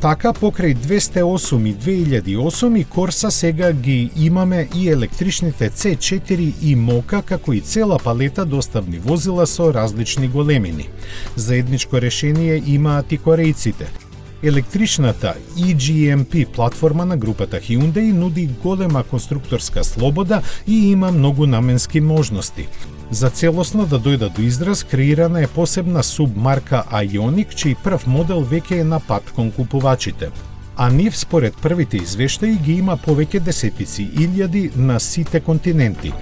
Така, покрај 208 и 2008 и Корса сега ги имаме и електричните C4 и Мока, како и цела палета доставни возила со различни големини. Заедничко решение имаат и корејците. Електричната eGMP платформа на групата Hyundai нуди голема конструкторска слобода и има многу наменски можности. За целосно да дојда до израз, креирана е посебна субмарка Ioniq, чиј прв модел веќе е на пат кон купувачите. А нив, според првите извештаи, ги има повеќе десетици илјади на сите континенти.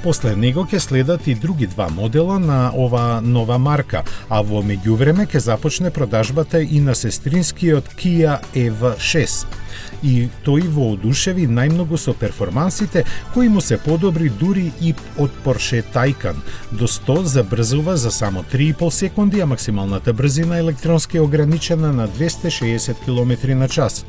После него ќе следат и други два модела на ова нова марка, а во меѓувреме ќе започне продажбата и на сестринскиот Kia EV6. И тој воодушеви најмногу со перформансите кои му се подобри дури и од Porsche Taycan. До 100 забрзува за само 3,5 секунди, а максималната брзина електронски е ограничена на 260 км на час.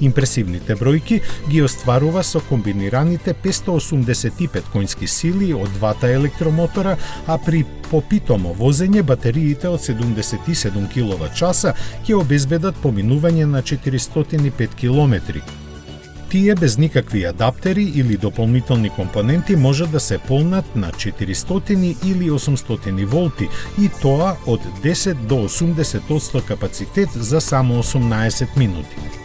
Импресивните бројки ги остварува со комбинираните 585 конски сили од двата електромотора, а при попитомо возење батериите од 77 кWh ќе обезбедат поминување на 405 км. Тие без никакви адаптери или дополнителни компоненти може да се полнат на 400 или 800 волти и тоа од 10 до 80% капацитет за само 18 минути.